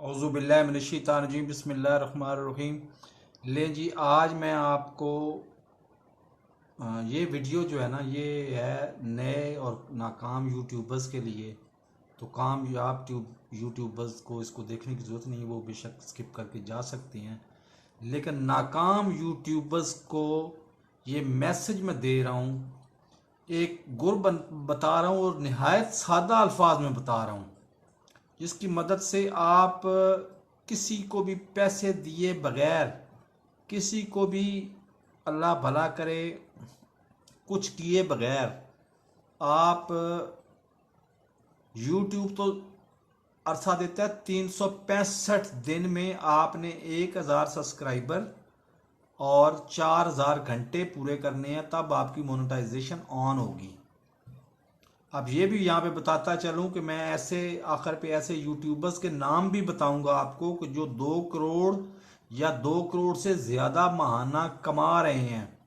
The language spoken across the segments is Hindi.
औज़ुबिल्लाहिमिनश्शैतानिर्रजीम बिस्मिल्लाहिर्रहमानिर्रहीम। ले जी, आज मैं आपको ये वीडियो जो है ना, ये है नए और नाकाम यूट्यूबर्स के लिए। तो कामयाब यूट्यूबर्स को इसको देखने की ज़रूरत नहीं, वो बेशक स्किप करके जा सकते हैं। लेकिन नाकाम यूट्यूबर्स को ये मैसेज मैं दे रहा हूँ, एक बता रहा हूँ और नहायत सादा अल्फाज में बता रहा हूँ, जिसकी मदद से आप किसी को भी पैसे दिए बगैर, किसी को भी अल्लाह भला करे कुछ किए बगैर, आप YouTube तो अरसा देता है 365 दिन में आपने 1000 सब्सक्राइबर और 4000 घंटे पूरे करने हैं, तब आपकी मोनेटाइजेशन ऑन होगी। अब ये भी यहाँ पे बताता चलूँ कि मैं ऐसे आखिर पे ऐसे यूट्यूबर्स के नाम भी बताऊंगा आपको कि जो 2 करोड़ या 2 करोड़ से ज़्यादा माहाना कमा रहे हैं,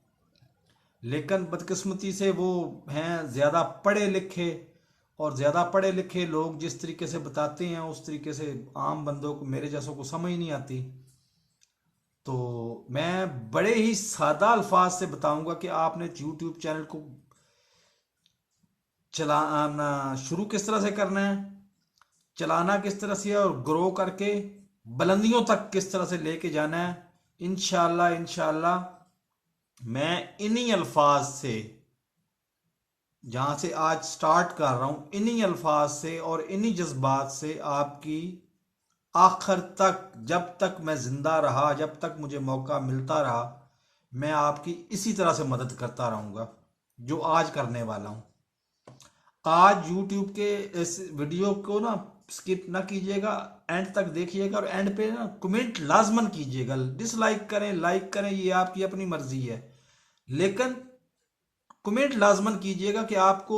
लेकिन बदकिस्मती से वो हैं ज़्यादा पढ़े लिखे, और ज़्यादा पढ़े लिखे लोग जिस तरीके से बताते हैं उस तरीके से आम बंदों को, मेरे जैसों को समझ नहीं आती। तो मैं बड़े ही सादा अल्फाज से बताऊंगा कि आपने यूट्यूब चैनल को चलाना शुरू किस तरह से करना है, चलाना किस तरह से है, और ग्रो करके बुलंदियों तक किस तरह से लेके जाना है। इंशाल्लाह इंशाल्लाह मैं इन्हीं अल्फाज से, जहां से आज स्टार्ट कर रहा हूं, इन्हीं अल्फाज से और इन्हीं जज्बात से आपकी आखिर तक, जब तक मैं जिंदा रहा, जब तक मुझे मौका मिलता रहा, मैं आपकी इसी तरह से मदद करता रहूंगा जो आज करने वाला हूं। आज YouTube के इस वीडियो को ना स्किप ना कीजिएगा, एंड तक देखिएगा, और एंड पे ना कमेंट लाजमन कीजिएगा। डिसलाइक करें, लाइक करें, ये आपकी अपनी मर्जी है, लेकिन कमेंट लाजमन कीजिएगा कि आपको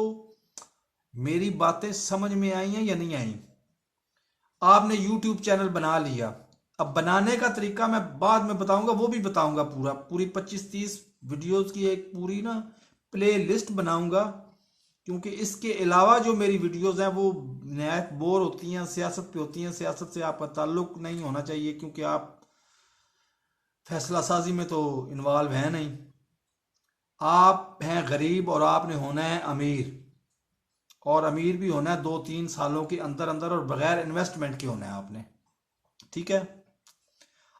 मेरी बातें समझ में आई हैं या नहीं आई। आपने YouTube चैनल बना लिया, अब बनाने का तरीका मैं बाद में बताऊंगा, वो भी बताऊंगा, पूरी 25-30 वीडियोस की एक पूरी ना प्ले लिस्ट बनाऊंगा, क्योंकि इसके अलावा जो मेरी वीडियोस हैं वो नहायत बोर होती हैं, सियासत पे होती हैं। सियासत से आपका ताल्लुक नहीं होना चाहिए, क्योंकि आप फैसला साजी में तो इन्वॉल्व हैं नहीं। आप हैं गरीब और आपने होना है अमीर, और अमीर भी होना है 2-3 सालों के अंदर अंदर, और बगैर इन्वेस्टमेंट के होना है आपने। ठीक है,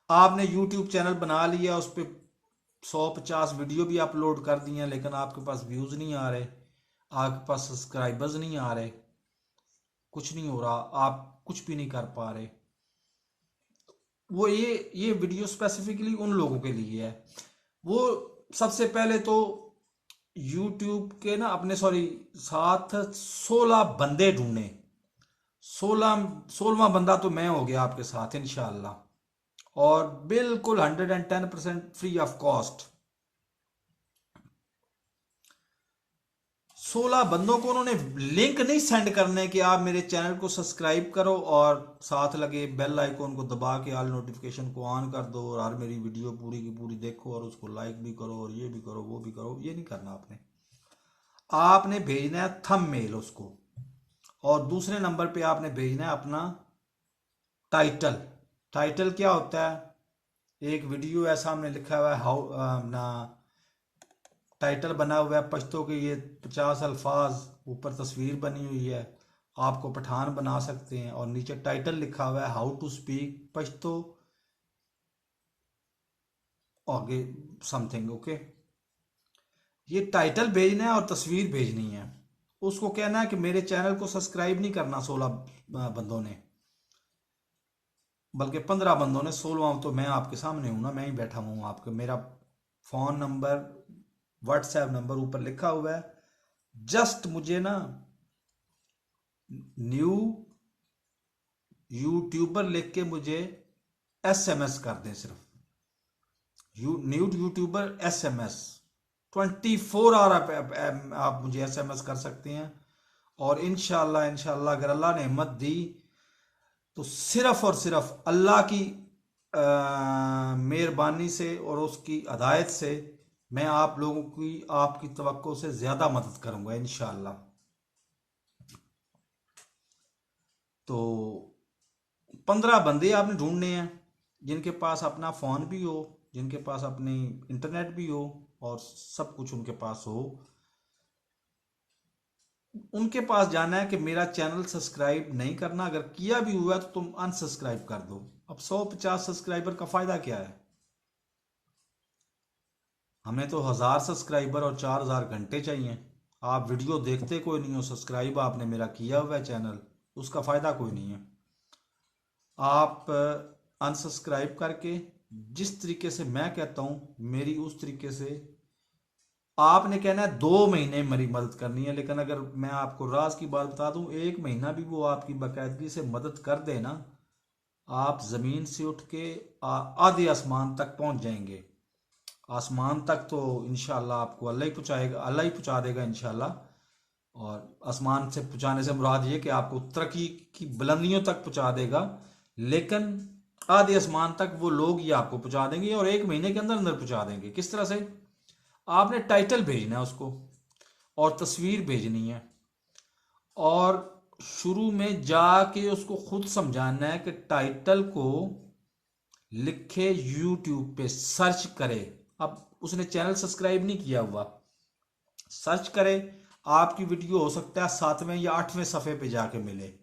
आपने यूट्यूब चैनल बना लिया, उस पर 100-50 वीडियो भी अपलोड कर दी हैं, लेकिन आपके पास व्यूज़ नहीं आ रहे, आपके पास सब्सक्राइबर्स नहीं आ रहे, कुछ नहीं हो रहा, आप कुछ भी नहीं कर पा रहे। वो ये वीडियो स्पेसिफिकली उन लोगों के लिए है। वो सबसे पहले तो YouTube के ना अपने साथ 16 बंदे ढूंढे। 16वां बंदा तो मैं हो गया आपके साथ इंशाल्लाह, और बिल्कुल 110% फ्री ऑफ कॉस्ट। 16 बंदों को उन्होंने लिंक नहीं सेंड करने कि आप मेरे चैनल को सब्सक्राइब करो और साथ लगे बेल आइकॉन को दबा के ऑल नोटिफिकेशन को ऑन कर दो, और हर मेरी वीडियो पूरी की पूरी देखो, और उसको लाइक भी करो, और ये भी करो, वो भी करो। ये नहीं करना आपने भेजना है थंबनेल उसको, और दूसरे नंबर पे आपने भेजना है अपना टाइटल। टाइटल क्या होता है? एक वीडियो है, सामने लिखा हुआ है हाउ ना, टाइटल बना हुआ है पश्तो के, ये 50 अल्फाज, ऊपर तस्वीर बनी हुई है, आपको पठान बना सकते हैं, और नीचे टाइटल लिखा हुआ है हाउ टू स्पीक पश्तो, आगे समथिंग। ओके, ये टाइटल भेजना है और तस्वीर भेजनी है। उसको कहना है कि मेरे चैनल को सब्सक्राइब नहीं करना 16 बंदों ने, बल्कि 15 बंदों ने। 16वां तो मैं आपके सामने हूं ना, मैं ही बैठा हूं आपके। मेरा फोन नंबर, व्हाट्सएप नंबर ऊपर लिखा हुआ है। जस्ट मुझे ना न्यू यूट्यूबर लिख के मुझे SMS कर दें, सिर्फ न्यू यूट्यूबर SMS। 24 आवर आप मुझे SMS कर सकते हैं, और इंशाल्लाह इंशाल्लाह अगर अल्लाह ने हिम्मत दी तो सिर्फ और सिर्फ अल्लाह की मेहरबानी से और उसकी हदायत से मैं आप लोगों की, आपकी तवक्को से ज़्यादा मदद करूंगा इंशाल्लाह। तो 15 बंदे आपने ढूंढने हैं जिनके पास अपना फ़ोन भी हो, जिनके पास अपनी इंटरनेट भी हो और सब कुछ उनके पास हो। उनके पास जाना है कि मेरा चैनल सब्सक्राइब नहीं करना, अगर किया भी हुआ तो तुम अनसब्सक्राइब कर दो। अब 150 सब्सक्राइबर का फ़ायदा क्या है? हमें तो 1000 सब्सक्राइबर और 4000 घंटे चाहिए। आप वीडियो देखते कोई नहीं हो, सब्सक्राइब आपने मेरा किया हुआ है चैनल, उसका फ़ायदा कोई नहीं है। आप अनसब्सक्राइब करके जिस तरीके से मैं कहता हूँ मेरी उस तरीके से आपने कहना है 2 महीने मेरी मदद करनी है, लेकिन अगर मैं आपको राज की बात बता दूं 1 महीना भी वो आपकी बाकायदगी से मदद कर दे ना, आप ज़मीन से उठ के आधे आसमान तक पहुंच जाएंगे। आसमान तक तो इंशाल्लाह आपको अल्लाह ही पहुंचाएगा, अल्लाह ही पहुंचा देगा इंशाल्लाह। और आसमान से पहुंचाने से मुराद ये कि आपको तरक्की की बुलंदियों तक पहुंचा देगा, लेकिन आधे आसमान तक वो लोग ही आपको पहुंचा देंगे और 1 महीने के अंदर अंदर पहुंचा देंगे। किस तरह से? आपने टाइटल भेजना है उसको और तस्वीर भेजनी है, और शुरू में जाके उसको खुद समझाना है कि टाइटल को लिखे, यूट्यूब पे सर्च करे। अब उसने चैनल सब्सक्राइब नहीं किया हुआ, सर्च करे, आपकी वीडियो हो सकता है 7वें या 8वें सफ़े पे जाके मिले।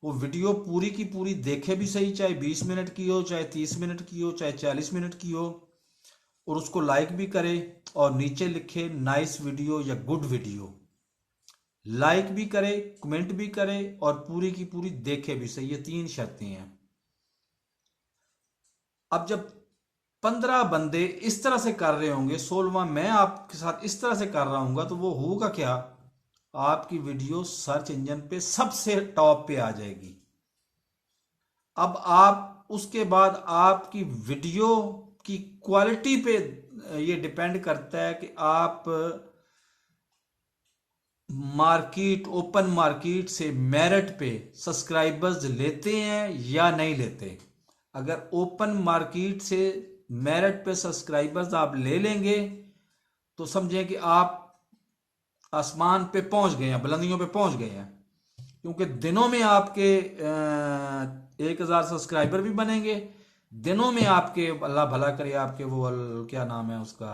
वो वीडियो पूरी की पूरी देखे भी सही, चाहे 20 मिनट की हो, चाहे 30 मिनट की हो, चाहे 40 मिनट की हो, और उसको लाइक भी करे और नीचे लिखे नाइस वीडियो या गुड वीडियो। लाइक भी करे, कमेंट भी करे और पूरी की पूरी देखे भी सही। ये 3 शर्तें हैं। अब जब 15 बंदे इस तरह से कर रहे होंगे, 16वां मैं आपके साथ इस तरह से कर रहा हूंगा, तो वो होगा क्या? आपकी वीडियो सर्च इंजन पे सबसे टॉप पे आ जाएगी। अब आप उसके बाद आपकी वीडियो की क्वालिटी पे ये डिपेंड करता है कि आप मार्केट, ओपन मार्केट से मेरिट पे सब्सक्राइबर्स लेते हैं या नहीं लेते। अगर ओपन मार्केट से मेरिट पे सब्सक्राइबर्स आप ले लेंगे तो समझें कि आप आसमान पे पहुंच गए हैं, बुलंदियों पे पहुंच गए हैं, क्योंकि दिनों में आपके 1000 सब्सक्राइबर भी बनेंगे, दिनों में आपके, अल्लाह भला करे, आपके वो क्या नाम है उसका,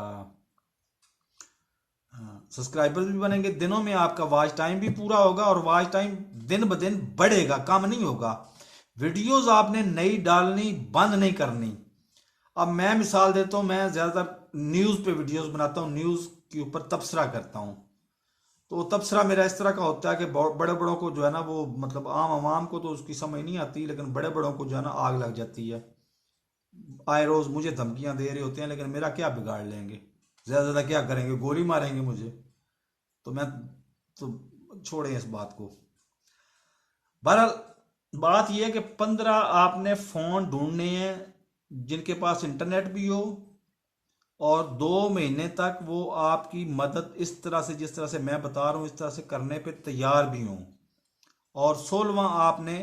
सब्सक्राइबर भी बनेंगे, दिनों में आपका वॉच टाइम भी पूरा होगा और वॉच टाइम दिन ब दिन बढ़ेगा, कम नहीं होगा। वीडियोस आपने नई डालनी, बंद नहीं करनी। अब मैं मिसाल देता हूँ, मैं ज़्यादातर न्यूज़ पे वीडियोस बनाता हूँ, न्यूज़ के ऊपर तबसरा करता हूँ। तो तबसरा मेरा इस तरह का होता है कि बड़े बड़ों को जो है ना, वो मतलब आम आवाम को तो उसकी समझ नहीं आती, लेकिन बड़े बड़ों को जो है ना आग लग जाती है। आए रोज़ मुझे धमकियां दे रहे होते हैं, लेकिन मेरा क्या बिगाड़ लेंगे, ज़्यादा क्या करेंगे, गोली मारेंगे मुझे। तो मैं तो छोड़ें इस बात को। बहरहाल बात यह है कि 15 आपने फ़ोन ढूंढने हैं जिनके पास इंटरनेट भी हो और 2 महीने तक वो आपकी मदद इस तरह से, जिस तरह से मैं बता रहा हूँ, इस तरह से करने पे तैयार भी हों। और 16वां आपने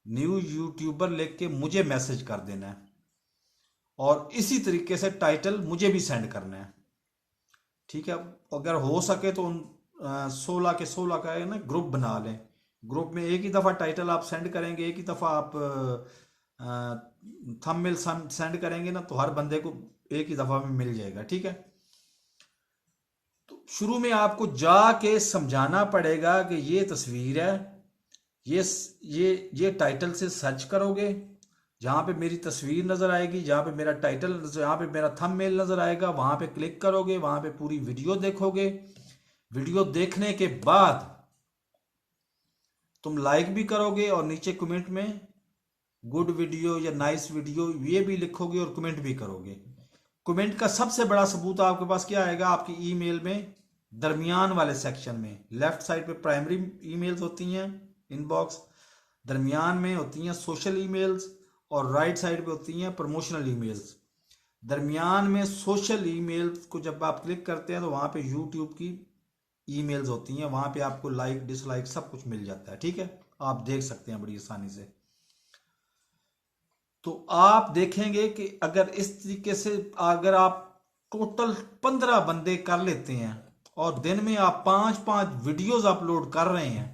न्यू यूट्यूबर लिख के मुझे मैसेज कर देना है और इसी तरीके से टाइटल मुझे भी सेंड करना है। ठीक है? अगर हो सके तो 16 के 16 का है ना ग्रुप बना लें। ग्रुप में एक ही दफ़ा टाइटल आप सेंड करेंगे, एक ही दफ़ा आप थंबनेल सेंड करेंगे ना, तो हर बंदे को एक ही दफ़ा में मिल जाएगा। ठीक है? तो शुरू में आपको जाके समझाना पड़ेगा कि ये तस्वीर है, ये टाइटल से सर्च करोगे, जहाँ पे मेरी तस्वीर नज़र आएगी, जहाँ पे मेरा टाइटल, जहाँ पे मेरा थंबनेल नज़र आएगा, वहाँ पे क्लिक करोगे, वहाँ पे पूरी वीडियो देखोगे। वीडियो देखने के बाद तुम लाइक भी करोगे और नीचे कमेंट में गुड वीडियो या नाइस वीडियो ये भी लिखोगे और कमेंट भी करोगे। कमेंट का सबसे बड़ा सबूत आपके पास क्या आएगा? आपकी ईमेल में दरमियान वाले सेक्शन में लेफ्ट साइड पे प्राइमरी ईमेल्स होती हैं, इनबॉक्स, दरमियान में होती हैं सोशल ईमेल्स और राइट साइड पे होती हैं प्रमोशनल ईमेल्स। दरमियान में सोशल ईमेल्स को जब आप क्लिक करते हैं तो वहाँ पे यूट्यूब की ईमेल्स होती हैं, वहाँ पे आपको लाइक डिसलाइक सब कुछ मिल जाता है। ठीक है? आप देख सकते हैं बड़ी आसानी से। तो आप देखेंगे कि अगर इस तरीके से अगर आप टोटल 15 बंदे कर लेते हैं और दिन में आप 5-5 वीडियोस अपलोड कर रहे हैं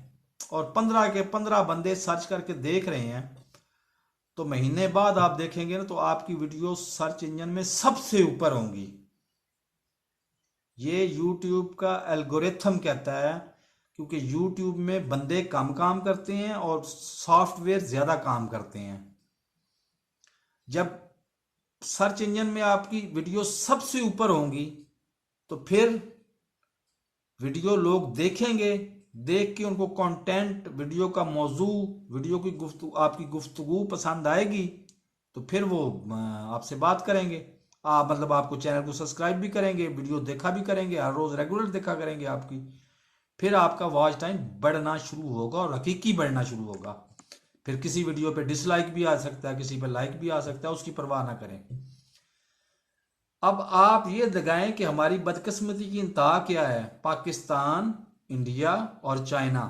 और 15 के 15 बंदे सर्च करके देख रहे हैं, तो महीने बाद आप देखेंगे ना तो आपकी वीडियो सर्च इंजन में सबसे ऊपर होंगी। ये YouTube का एल्गोरिथम कहता है, क्योंकि YouTube में बंदे कम काम करते हैं और सॉफ्टवेयर ज्यादा काम करते हैं। जब सर्च इंजन में आपकी वीडियो सबसे ऊपर होंगी तो फिर वीडियो लोग देखेंगे, देख के उनको कंटेंट, वीडियो का मौजू, वीडियो की गुफ्तगू, आपकी गुफ्तगू पसंद आएगी तो फिर वो आपसे बात करेंगे। आप मतलब आपको चैनल को सब्सक्राइब भी करेंगे, वीडियो देखा भी करेंगे, हर रोज रेगुलर देखा करेंगे आपकी। फिर आपका वॉच टाइम बढ़ना शुरू होगा और हकीकी बढ़ना शुरू होगा। फिर किसी वीडियो पे डिसलाइक भी आ सकता है, किसी पे लाइक भी आ सकता है, उसकी परवाह ना करें। अब आप ये लगाएं कि हमारी बदकिस्मती की इंतहा क्या है। पाकिस्तान, इंडिया और चाइना,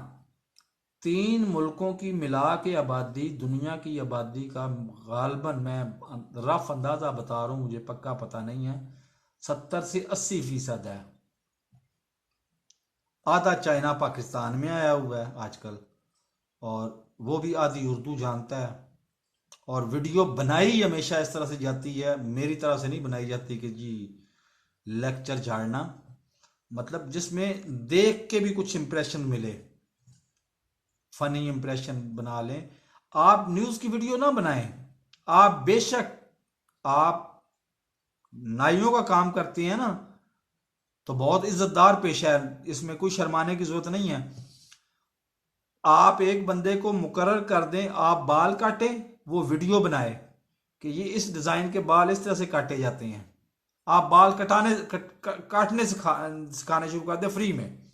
3 मुल्कों की मिला के आबादी, दुनिया की आबादी का गालबन, मैं रफ अंदाजा बता रहा हूं, मुझे पक्का पता नहीं है, 70 से 80% है। आधा चाइना पाकिस्तान में आया हुआ है आजकल, और वो भी आधी उर्दू जानता है। और वीडियो बनाई हमेशा इस तरह से जाती है, मेरी तरह से नहीं बनाई जाती कि जी लेक्चर झाड़ना, मतलब जिसमें देख के भी कुछ इंप्रेशन मिले, फनी इंप्रेशन बना लें। आप न्यूज की वीडियो ना बनाएं। आप बेशक आप नाइयों का काम करते हैं ना, तो बहुत इज्जतदार पेशा है, इसमें कोई शर्माने की जरूरत नहीं है। आप एक बंदे को मुकर्रर कर दें, आप बाल काटें, वो वीडियो बनाए कि ये इस डिजाइन के बाल इस तरह से काटे जाते हैं। आप बाल काटने सिखाने शुरू कर दें फ्री में।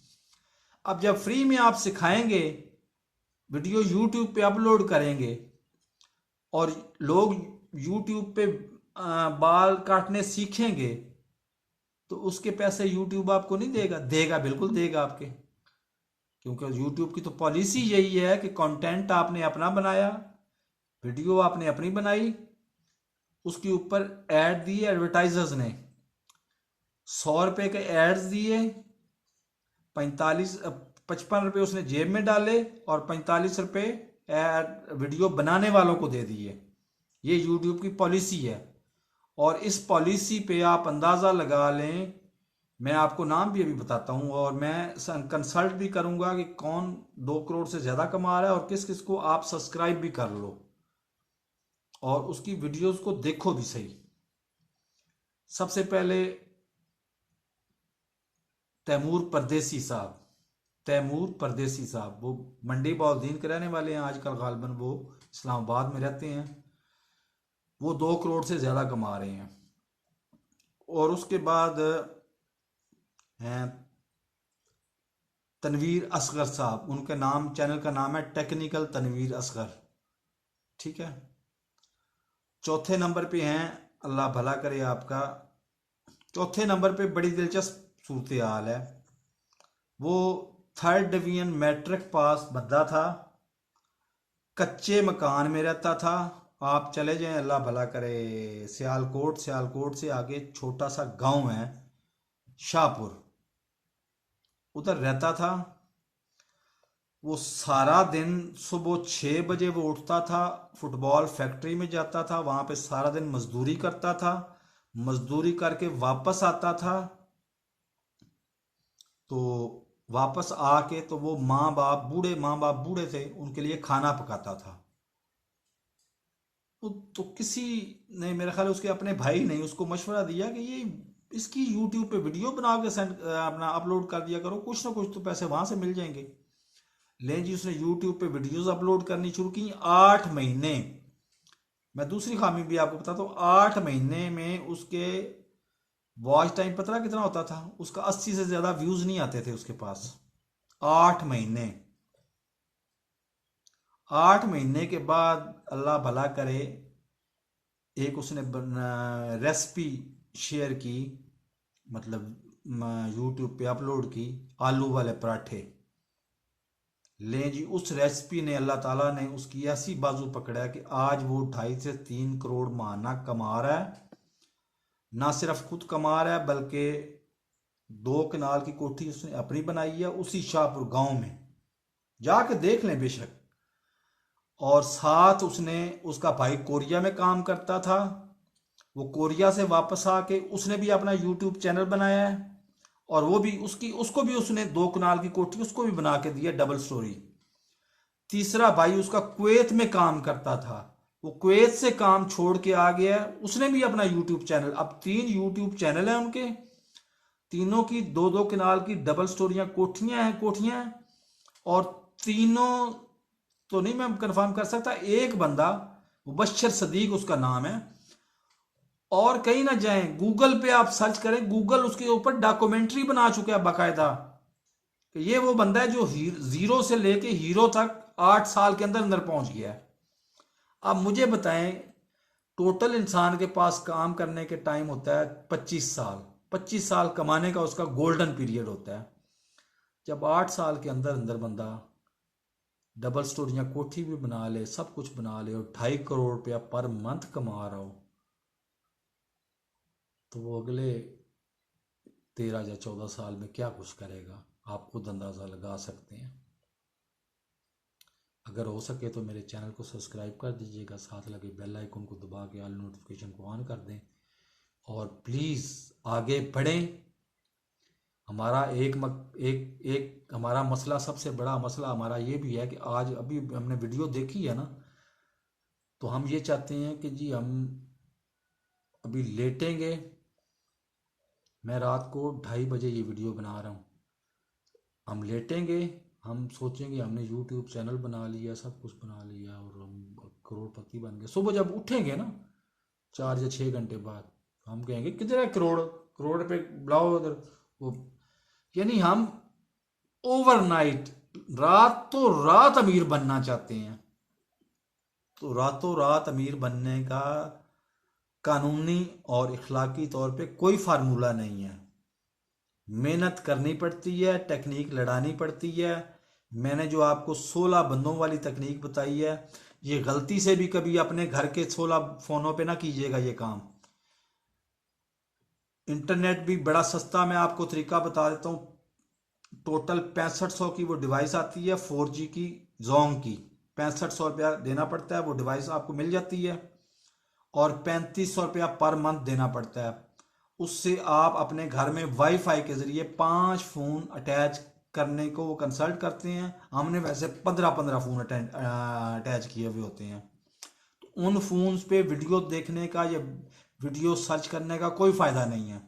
अब जब फ्री में आप सिखाएंगे, वीडियो यूट्यूब पे अपलोड करेंगे और लोग यूट्यूब पे बाल काटने सीखेंगे, तो उसके पैसे यूट्यूब आपको नहीं देगा? देगा, बिल्कुल देगा आपके। क्योंकि यूट्यूब की तो पॉलिसी यही है कि कंटेंट आपने अपना बनाया, वीडियो आपने अपनी बनाई, उसके ऊपर ऐड दिए एडवर्टाइजर्स ने, 100 रुपए के एड्स दिए, 55 रुपए उसने जेब में डाले और 45 रुपए वीडियो बनाने वालों को दे दिए। ये यूट्यूब की पॉलिसी है। और इस पॉलिसी पे आप अंदाजा लगा लें, मैं आपको नाम भी अभी बताता हूं, और मैं कंसल्ट भी करूंगा कि कौन 2 करोड़ से ज्यादा कमा रहा है और किस किस को आप सब्सक्राइब भी कर लो और उसकी वीडियोस को देखो भी सही। सबसे पहले तैमूर परदेसी साहब, तैमूर परदेसी साहब, वो मंडी बहाउद्दीन के रहने वाले हैं आजकल, गालबन वो इस्लामाबाद में रहते हैं। वो 2 करोड़ से ज्यादा कमा रहे हैं। और उसके बाद हैं तनवीर असगर साहब, उनके नाम, चैनल का नाम है टेक्निकल तनवीर असगर, ठीक है। चौथे नंबर पे हैं, अल्लाह भला करे आपका, चौथे नंबर पे बड़ी दिलचस्प सूरत हाल है। वो 3rd डिवीजन मैट्रिक पास बंदा था, कच्चे मकान में रहता था। आप चले जाएं, अल्लाह भला करे, सियालकोट, सियालकोट से आगे छोटा सा गांव है शाहपुर, उधर रहता था। वो सारा दिन सुबह 6 बजे वो उठता था, फुटबॉल फैक्ट्री में जाता था, वहां पे सारा दिन मजदूरी करता था, मजदूरी करके वापस आता था। तो वापस आके तो वो माँ बाप बूढ़े थे, उनके लिए खाना पकाता था। तो किसी ने, मेरे ख्याल उसके अपने भाई ने उसको मशवरा दिया कि ये इसकी यूट्यूब पे वीडियो बना के सेंड अपना अपलोड कर दिया करो, कुछ ना कुछ तो पैसे वहां से मिल जाएंगे। लें जी, उसने यूट्यूब पे वीडियोस अपलोड करनी शुरू की। 8 महीने, मैं दूसरी खामी भी आपको बताता हूँ, 8 महीने में उसके वॉच टाइम पता कितना होता था? उसका 80 से ज्यादा व्यूज नहीं आते थे उसके पास। 8 महीने, 8 महीने के बाद अल्लाह भला करे, एक उसने रेसिपी शेयर की, मतलब यूट्यूब पे अपलोड की, आलू वाले पराठे। लें जी, उस रेसिपी ने, अल्लाह ताला ने उसकी ऐसी बाजू पकड़ा है कि आज वो 2.5 से 3 करोड़ माहाना कमा रहा है। ना सिर्फ खुद कमा रहा है, बल्कि 2 कनाल की कोठी उसने अपनी बनाई है उसी शाहपुर गांव में। जाके देख लें बेशक। और साथ उसने, उसका भाई कोरिया में काम करता था, वो कोरिया से वापस आके उसने भी अपना यूट्यूब चैनल बनाया है। और वो भी उसकी, उसको भी उसने 2 कनाल की कोठी उसको भी बना के दी है, डबल स्टोरी। तीसरा भाई उसका कुवैत में काम करता था, वो कुवैत से काम छोड़ के आ गया है, उसने भी अपना यूट्यूब चैनल, अब 3 यूट्यूब चैनल हैं उनके, तीनों की 2-2 कनाल की डबल स्टोरियां कोठियां हैं, कोठियां हैं। और तीनों तो नहीं मैं कंफर्म कर सकता, एक बंदा मुबश्शिर सदीक उसका नाम है, और कहीं ना जाएं गूगल पे आप सर्च करें, गूगल उसके ऊपर डॉक्यूमेंट्री बना चुका है बाकायदा, कि ये वो बंदा है जो जीरो से लेके हीरो तक 8 साल के अंदर अंदर पहुंच गया है। अब मुझे बताएं, टोटल इंसान के पास काम करने के टाइम होता है 25 साल, 25 साल कमाने का उसका गोल्डन पीरियड होता है। जब 8 साल के अंदर अंदर बंदा डबल स्टोरियां कोठी भी बना ले, सब कुछ बना ले, और 2.5 करोड़ रुपया पर मंथ कमा रहा हो, तो वो अगले 13 या 14 साल में क्या कुछ करेगा, आप खुद अंदाज़ा लगा सकते हैं। अगर हो सके तो मेरे चैनल को सब्सक्राइब कर दीजिएगा, साथ लगे बेल आइकन को दबा के ऑल नोटिफिकेशन को ऑन कर दें, और प्लीज़ आगे बढ़ें। हमारा एक हमारा मसला, सबसे बड़ा मसला हमारा ये भी है कि आज अभी हमने वीडियो देखी है ना, तो हम ये चाहते हैं कि जी हम अभी लेटेंगे, मैं रात को 2:30 बजे ये वीडियो बना रहा हूँ, हम लेटेंगे, हम सोचेंगे हमने यूट्यूब चैनल बना लिया, सब कुछ बना लिया, और हम करोड़पति बन गए। सुबह जब उठेंगे ना 4 या 6 घंटे बाद, हम कहेंगे किधर है करोड़, करोड़ पे बुलाओ उधर वो। यानी हम ओवरनाइट, रातों रात अमीर बनना चाहते हैं। तो रातों रात अमीर बनने का कानूनी और इखलाकी तौर पे कोई फार्मूला नहीं है। मेहनत करनी पड़ती है, टेक्निक लड़ानी पड़ती है। मैंने जो आपको 16 बंदों वाली तकनीक बताई है, ये गलती से भी कभी अपने घर के 16 फोनों पे ना कीजिएगा ये काम। इंटरनेट भी बड़ा सस्ता, मैं आपको तरीका बता देता हूँ। टोटल 6500 की वो डिवाइस आती है, 4G की, जोंग की। 6500 रुपया देना पड़ता है, वो डिवाइस आपको मिल जाती है। और 3500 रुपया पर मंथ देना पड़ता है। उससे आप अपने घर में वाईफाई के जरिए 5 फोन अटैच करने को वो कंसल्ट करते हैं। हमने वैसे 15-15 फोन अटैच किए हुए होते हैं। तो उन फोन्स पे वीडियो देखने का या वीडियो सर्च करने का कोई फायदा नहीं है।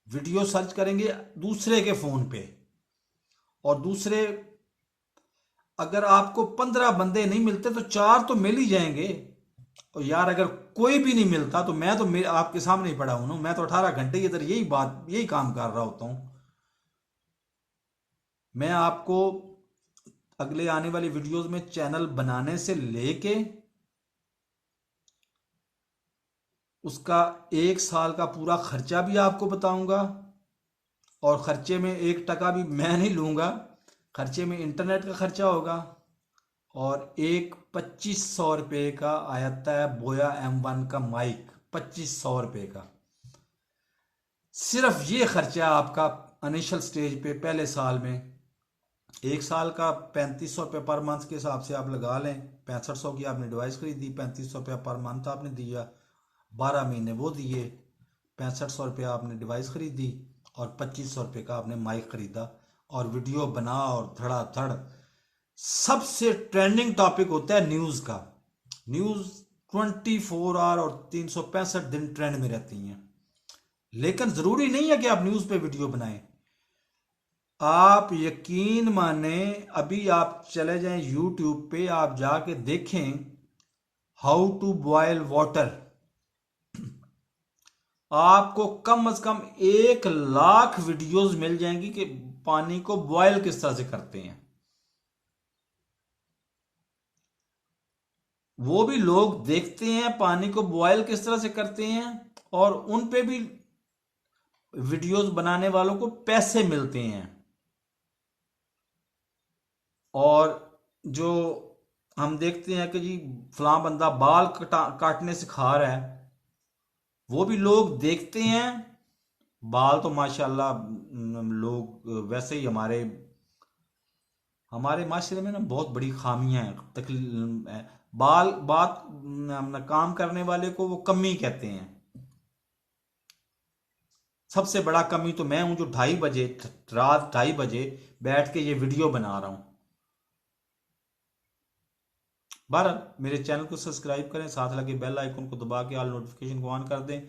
वीडियो सर्च करेंगे दूसरे के फोन पे, और दूसरे, अगर आपको 15 बंदे नहीं मिलते तो 4 तो मिल ही जाएंगे। और यार अगर कोई भी नहीं मिलता तो मैं तो आपके सामने ही पड़ा हूं ना, मैं तो 18 घंटे इधर यही बात, यही काम कर रहा होता हूं। मैं आपको अगले आने वाली वीडियोस में चैनल बनाने से लेके उसका 1 साल का पूरा खर्चा भी आपको बताऊंगा। और खर्चे में 1 टका भी मैं नहीं लूंगा, खर्चे में इंटरनेट का खर्चा होगा। और एक 2500 रुपये का आता है बोया M1 का माइक, 2500 रुपये का। सिर्फ ये खर्चा आपका इनिशियल स्टेज पे पहले साल में। 1 साल का 3500 रुपये पर मंथ के हिसाब से आप लगा लें। 6500 की आपने डिवाइस खरीदी, 3500 रुपया पर मंथ आपने दिया, 12 महीने वो दिए, 6500 रुपया आपने डिवाइस खरीदी, और 2500 रुपये का आपने माइक खरीदा, और वीडियो बना, और धड़ाधड़। सबसे ट्रेंडिंग टॉपिक होता है न्यूज़ का। न्यूज़ 24 आवर और 365 दिन ट्रेंड में रहती हैं। लेकिन ज़रूरी नहीं है कि आप न्यूज़ पे वीडियो बनाएं। आप यकीन माने, अभी आप चले जाएं यूट्यूब पे, आप जाके देखें हाउ टू बॉयल वाटर, आपको कम से कम 1 लाख वीडियोस मिल जाएंगी कि पानी को बॉयल किस तरह से करते हैं। वो भी लोग देखते हैं पानी को बॉयल किस तरह से करते हैं, और उन पे भी वीडियोस बनाने वालों को पैसे मिलते हैं। और जो हम देखते हैं कि जी फलां बंदा बाल काटने सिखा रहा है, वो भी लोग देखते हैं। बाल तो माशाल्लाह लोग वैसे ही हमारे हमारे माशरे में ना बहुत बड़ी खामियां हैं, बाल बात काम करने वाले को वो कमी कहते हैं। सबसे बड़ा कमी तो मैं हूं जो 2:30 बजे, रात 2:30 बजे बैठ के ये वीडियो बना रहा हूं। बहरहाल मेरे चैनल को सब्सक्राइब करें, साथ लगे बेल आइकन को दबा के ऑल नोटिफिकेशन को ऑन कर दें।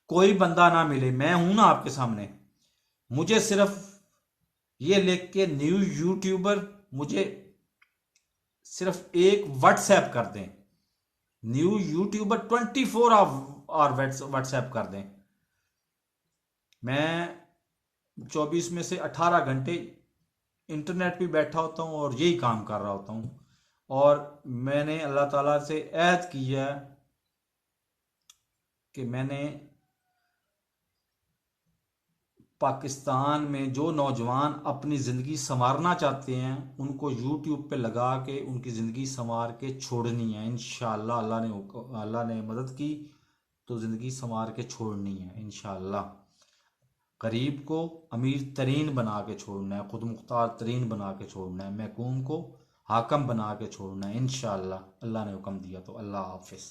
कोई बंदा ना मिले, मैं हूं ना आपके सामने। मुझे सिर्फ ये लिख के न्यू यूट्यूबर, मुझे सिर्फ एक व्हाट्सएप कर दें, न्यू यूट्यूबर 24 आवर व्हाट्सएप कर दें। मैं 24 में से 18 घंटे इंटरनेट पे बैठा होता हूँ और यही काम कर रहा होता हूँ। और मैंने अल्लाह ताला से ऐहद किया है कि मैंने पाकिस्तान में जो नौजवान अपनी ज़िंदगी संवारना चाहते हैं उनको यूट्यूब पे लगा के उनकी ज़िंदगी संवार के छोड़नी है इंशाअल्लाह। अल्लाह ने मदद की तो ज़िंदगी संवार के छोड़नी है इंशाअल्लाह। गरीब को अमीर तरीन बना के छोड़ना है, खुद मुख्तार तरीन बना के छोड़ना है, महकूम को हाकम बना के छोड़ना है इंशाअल्लाह। अल्लाह ने हुक्म दिया तो। अल्लाह हाफिज़।